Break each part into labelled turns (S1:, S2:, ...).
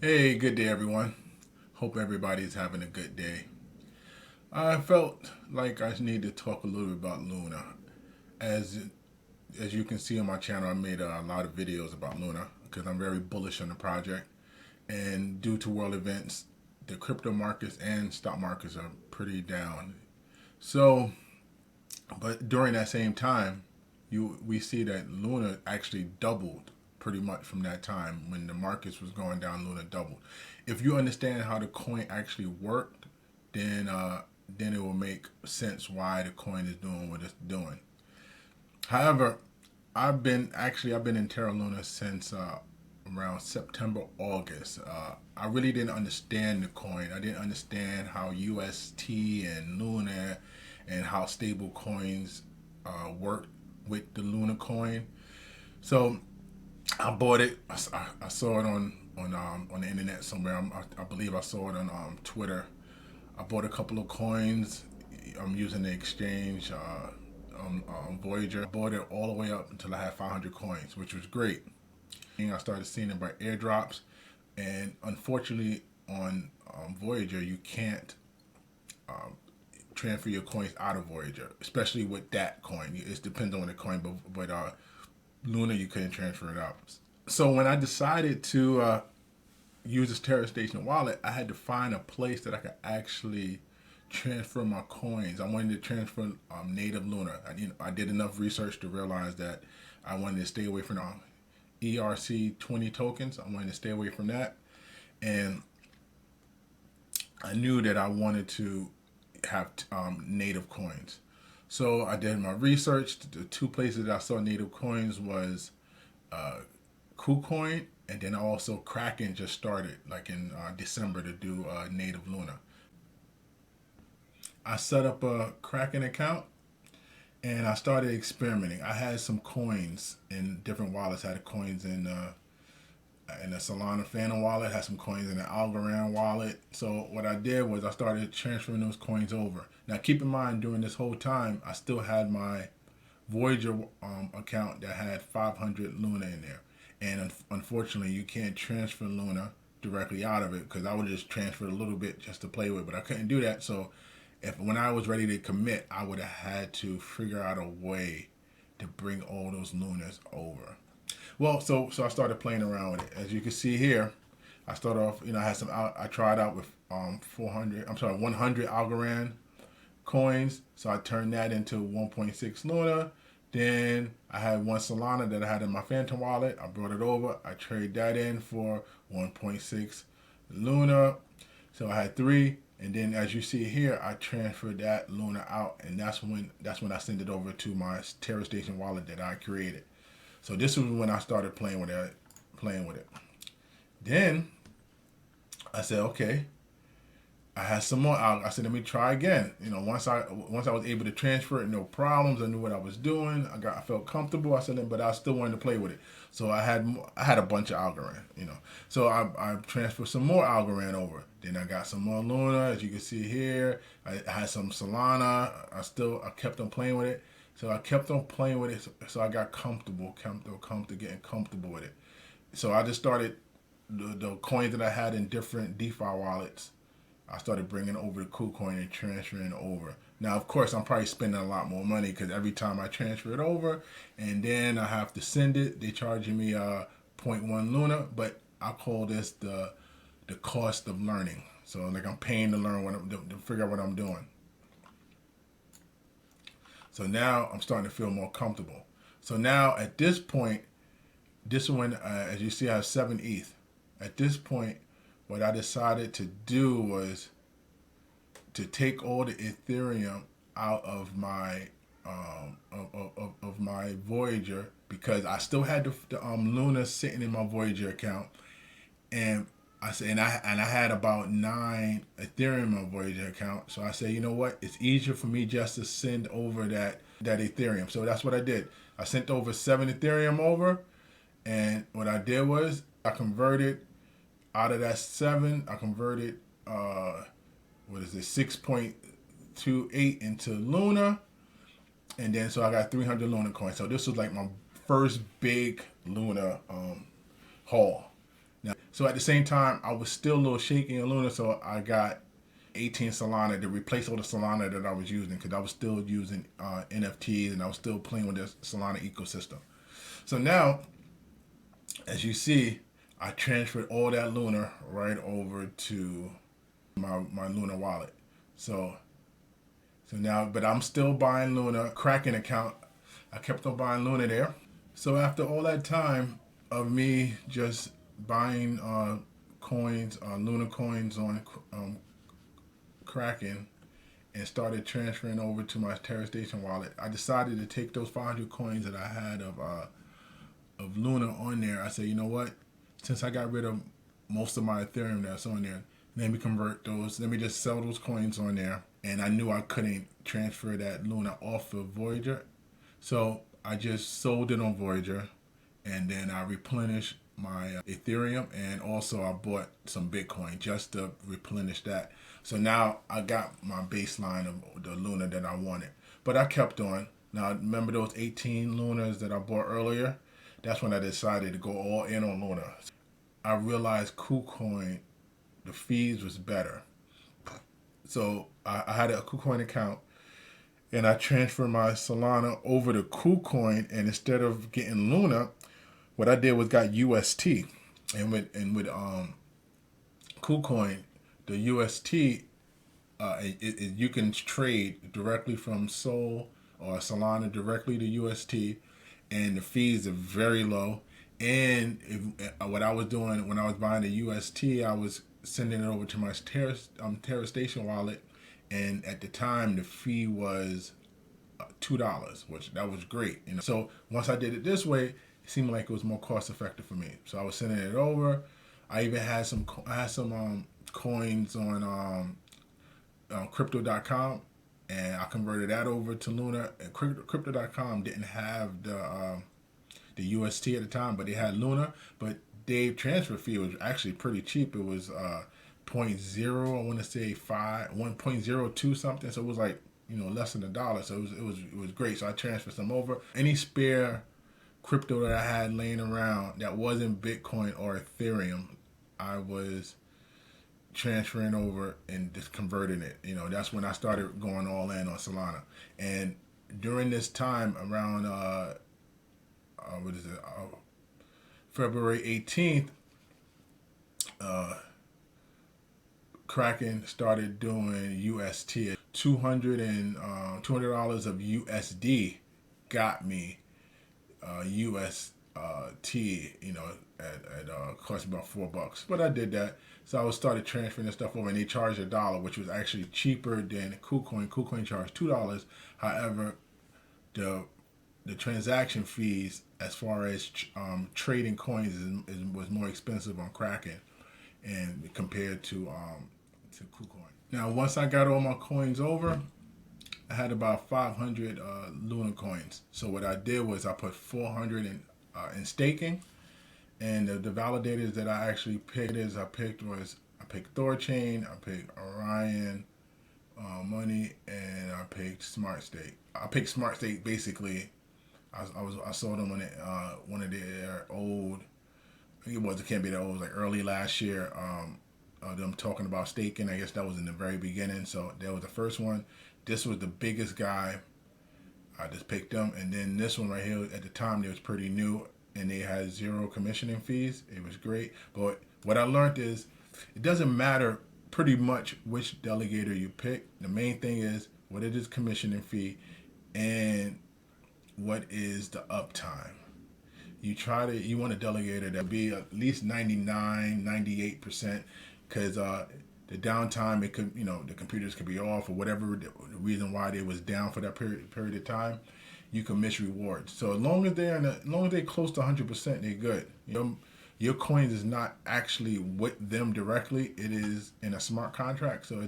S1: Hey, good day, everyone. Hope everybody's having a good day. I felt like I need to talk a little bit about Luna. As as you can see on my channel, I made a lot of videos about Luna because I'm very bullish on the project. And due to world events, the crypto markets and stock markets are pretty down. So, but during that same time, we see that Luna actually doubled pretty much from that time when the markets was going down. Luna doubled. If you understand how the coin actually worked, then it will make sense why the coin is doing what it's doing. However, I've been in Terra Luna since around September, August. I really didn't understand the coin. I didn't understand how UST and Luna and how stable coins work with the Luna coin. So I bought it. I saw it on the internet somewhere. I believe I saw it on Twitter. I bought a couple of coins. I'm using the exchange Voyager. I bought it all the way up until I had 500 coins, which was great. And I started seeing it by airdrops, and unfortunately on Voyager you can't transfer your coins out of Voyager, especially with that coin. It depends on the coin, but Luna you couldn't transfer it out. So when I decided to use this Terra Station wallet, I had to find a place that I could actually transfer my coins. I wanted to transfer native Luna. I did enough research to realize that I wanted to stay away from ERC20 tokens. I wanted to stay away from that. And I knew that I wanted to have native coins. So I did my research. The two places that I saw native coins was KuCoin, and then also Kraken just started like in December to do native Luna. I set up a Kraken account and I started experimenting. I had some coins in different wallets. I had coins in a Solana Phantom wallet, had some coins in the Algoland wallet. So what I did was I started transferring those coins over. Now keep in mind, during this whole time, I still had my Voyager account that had 500 Luna in there. And unfortunately, you can't transfer Luna directly out of it because I would just transfer a little bit just to play with, but I couldn't do that. So when I was ready to commit, I would have had to figure out a way to bring all those Lunas over. Well, so I started playing around with it. As you can see here, I started off. I had some. I tried out with 400. I'm sorry, 100 Algorand coins. So I turned that into 1.6 Luna. Then I had one Solana that I had in my Phantom wallet. I brought it over. I traded that in for 1.6 Luna. So I had three. And then as you see here, I transferred that Luna out, and that's when I sent it over to my Terra Station wallet that I created. So this was when I started playing with it. Then I said, okay, I had some more out. I said, let me try again. Once I was able to transfer it, no problems. I knew what I was doing. I felt comfortable. I said, but I still wanted to play with it. So I had a bunch of Algorand. So I transferred some more Algorand over. Then I got some more Luna, as you can see here. I had some Solana. I kept on playing with it. So I kept on playing with it. So I got getting comfortable with it. So I just started the coins that I had in different DeFi wallets. I started bringing over the KuCoin and transferring over. Now, of course, I'm probably spending a lot more money because every time I transfer it over and then I have to send it, they charging me zero point 0.1 Luna, but I call this the cost of learning. So like I'm paying to learn to figure out what I'm doing. So now I'm starting to feel more comfortable. So now at this point, this one, as you see, I have 7 ETH. At this point, what I decided to do was to take all the Ethereum out of my of my Voyager, because I still had the Luna sitting in my Voyager account, and I said, and I had about 9 Ethereum in my Voyager account. So I said, you know what? It's easier for me just to send over that Ethereum. So that's what I did. I sent over 7 Ethereum over, and what I did was I converted out of that 7. I converted 6.28 into Luna, and then so I got 300 Luna coins. So this was like my first big Luna haul. Now, so at the same time, I was still a little shaky in Luna, so I got 18 Solana to replace all the Solana that I was using, because I was still using NFTs and I was still playing with the Solana ecosystem. So now, as you see, I transferred all that Luna right over to my Luna wallet. So now, but I'm still buying Luna. Kraken account, I kept on buying Luna there. So after all that time of me just buying coins, Luna coins on Kraken, and started transferring over to my Terra Station wallet, I decided to take those 500 coins that I had of Luna on there. I said, you know what? Since I got rid of most of my Ethereum that's on there, let me convert those. Let me just sell those coins on there. And I knew I couldn't transfer that Luna off of Voyager, so I just sold it on Voyager, and then I replenished my Ethereum, and also I bought some Bitcoin just to replenish that. So now I got my baseline of the Luna that I wanted. But I kept on. Now remember those 18 Lunas that I bought earlier? That's when I decided to go all in on Luna. I realized KuCoin, the fees was better. So I had a KuCoin account, and I transferred my Solana over to KuCoin, and instead of getting Luna, what I did was got UST. And with KuCoin, the UST, you can trade directly from Sol or Solana directly to UST, and the fees are very low. And what I was doing when I was buying the UST, I was sending it over to my Terra Station wallet, and at the time the fee was $2, which that was great. So once I did it this way, it seemed like it was more cost effective for me. So I was sending it over. I even had some coins on crypto.com, and I converted that over to Luna. And crypto.com didn't have the UST at the time, but they had Luna. But their transfer fee was actually pretty cheap. It was 0.0, I want to say 1.02 something. So it was like, less than $1. So it was great. So I transferred some over. Any spare crypto that I had laying around that wasn't Bitcoin or Ethereum, I was transferring over and just converting it. That's when I started going all in on Solana. And during this time, around February 18th, Kraken started doing UST. $200 of USD got me UST. At cost me about $4, but I did that. So I started transferring this stuff over, and they charged $1, which was actually cheaper than KuCoin. KuCoin charged $2. However, the transaction fees as far as trading coins was more expensive on Kraken, and compared to KuCoin. Now, once I got all my coins over, I had about 500 Luna coins. So what I did was I put 400 in staking, and the validators that I actually picked I picked Thorchain, I picked Orion Money, and I picked Smart Stake. I picked Smart Stake basically. I saw them on one of their old. It can't be that old. It was like early last year. Them talking about staking. I guess that was in the very beginning. So that was the first one. This was the biggest guy. I just picked them, and then this one right here. At the time, it was pretty new, and they had 0 commissioning fees. It was great. But what I learned is, it doesn't matter pretty much which delegator you pick. The main thing is what it is commissioning fee, and what is the uptime. You want a delegator that be at least 99, 98%, because the downtime, it could, the computers could be off, or whatever the reason why they was down for that period of time. You can miss rewards. So as long as they're close to 100%, they're good. Your coins is not actually with them directly. It is in a smart contract. So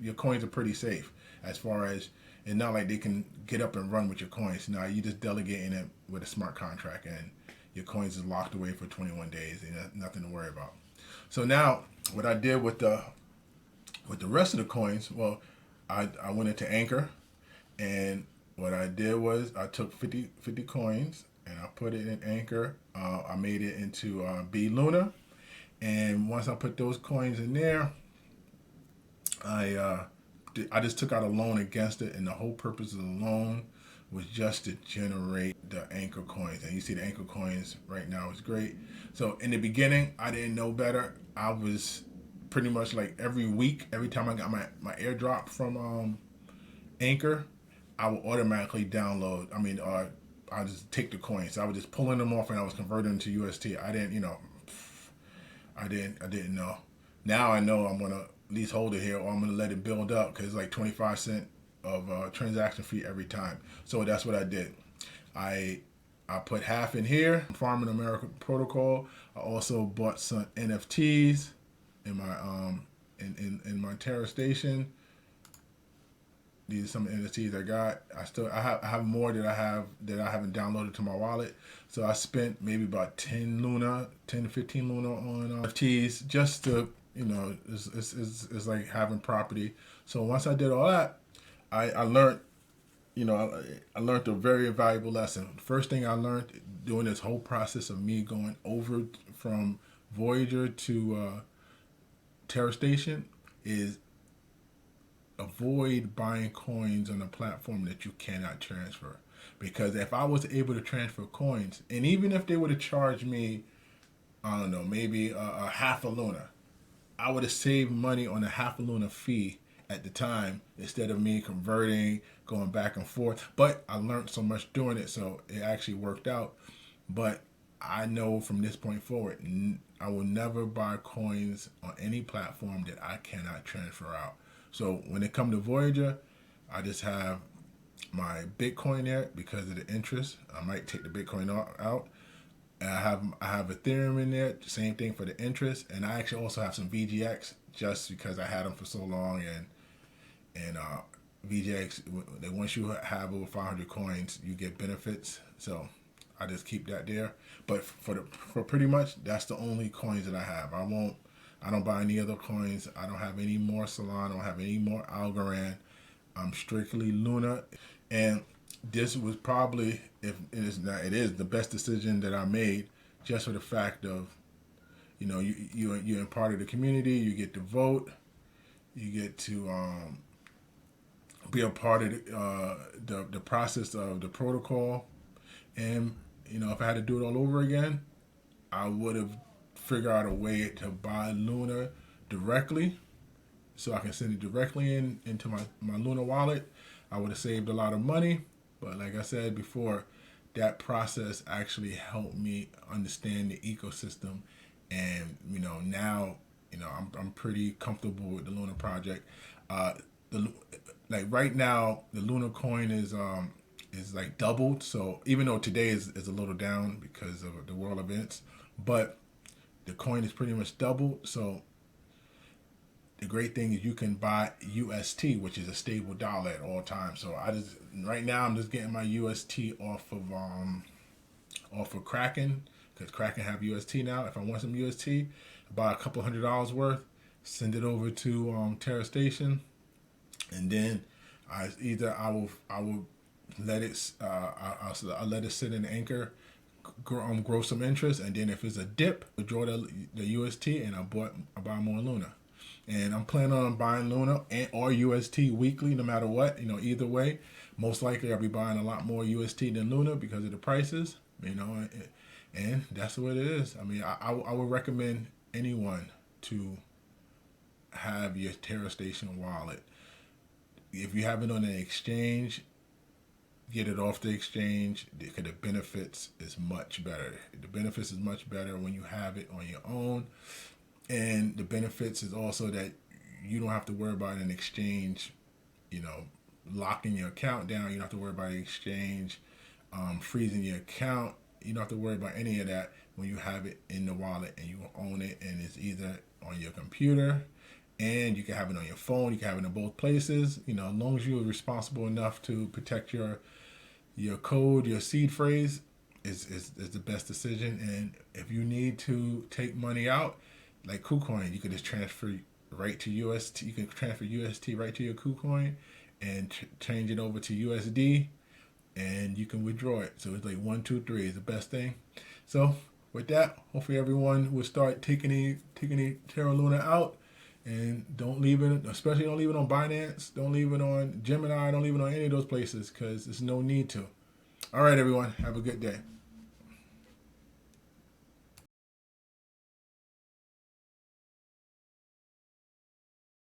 S1: your coins are pretty safe as far as. It's not like they can get up and run with your coins. No, you just delegating it with a smart contract, and your coins is locked away for 21 days, and nothing to worry about. So now, what I did with the rest of the coins, well, I went into Anchor, and what I did was I took 50 coins and I put it in Anchor. I made it into B Luna, And once I put those coins in there, I just took out a loan against it, and the whole purpose of the loan was just to generate the anchor coins. And you see the anchor coins right now is great. So in the beginning, I didn't know better. I was pretty much like every week, every time I got my airdrop from Anchor, I would automatically download. I just take the coins. So I was just pulling them off, and I was converting them to UST. I didn't know. Now I know I'm gonna at least hold it here, or I'm gonna let it build up because it's like 25 cents of transaction fee every time. So that's what I did. I put half in here, Farming America Protocol. I also bought some NFTs in my in my Terra station. These are some NFTs I got. I have more that I haven't downloaded to my wallet. So I spent maybe about 10 to 15 Luna on NFTs just to, it's like having property. So once I did all that, I learned, I learned a very valuable lesson. First thing I learned during this whole process of me going over from Voyager to Terra Station is avoid buying coins on a platform that you cannot transfer. Because if I was able to transfer coins, and even if they would have charged me, I don't know, maybe a half a Luna, I would have saved money on a half a Luna fee at the time instead of me converting, going back and forth. But I learned so much doing it, so it actually worked out. But I know from this point forward, I will never buy coins on any platform that I cannot transfer out. So when it comes to Voyager, I just have my Bitcoin there because of the interest. I might take the Bitcoin out. And I have Ethereum in there, same thing for the interest. And I actually also have some VGX just because I had them for so long. And VGX, once you have over 500 coins, you get benefits. So I just keep that there. But for pretty much, that's the only coins that I have. I don't buy any other coins. I don't have any more Solana. I don't have any more Algoland. I'm strictly Luna. And this was probably, if it is not, it is the best decision that I made, just for the fact of, you're in part of the community. You get to vote. You get to be a part of the process of the protocol. And if I had to do it all over again, I would have figured out a way to buy Luna directly, so I can send it directly into my Luna wallet. I would have saved a lot of money, but like I said before, that process actually helped me understand the ecosystem, and now I'm pretty comfortable with the Luna project. Like right now, the Luna coin is like doubled. So even though today is a little down because of the world events, but the coin is pretty much doubled. So the great thing is you can buy UST, which is a stable dollar at all times. So right now I'm just getting my UST off of Kraken, because Kraken have UST now. If I want some UST, buy a couple $100 worth, send it over to Terra Station, and then I will let it I'll let it sit in Anchor, grow some interest, and then if it's a dip, withdraw the UST, and I buy more Luna. And I'm planning on buying Luna or UST weekly, no matter what. Either way, most likely I'll be buying a lot more UST than Luna because of the prices. And that's what it is. I would recommend anyone to have your Terra Station wallet. If you have it on an exchange, get it off the exchange, because the benefits is much better. The benefits is much better when you have it on your own. And the benefits is also that you don't have to worry about an exchange, locking your account down. You don't have to worry about an exchange freezing your account. You don't have to worry about any of that when you have it in the wallet and you own it, and it's either on your computer, and you can have it on your phone. You can have it in both places. As long as you're responsible enough to protect your code, your seed phrase, is the best decision. And if you need to take money out, like KuCoin, you can just transfer right to UST. You can transfer UST right to your KuCoin and change it over to USD, and you can withdraw it. So it's like 1, 2, 3 is the best thing. So with that, hopefully everyone will start taking the Terra Luna out, and don't leave it, especially don't leave it on Binance, don't leave it on Gemini, don't leave it on any of those places, because there's no need to. All right, everyone, have a good day.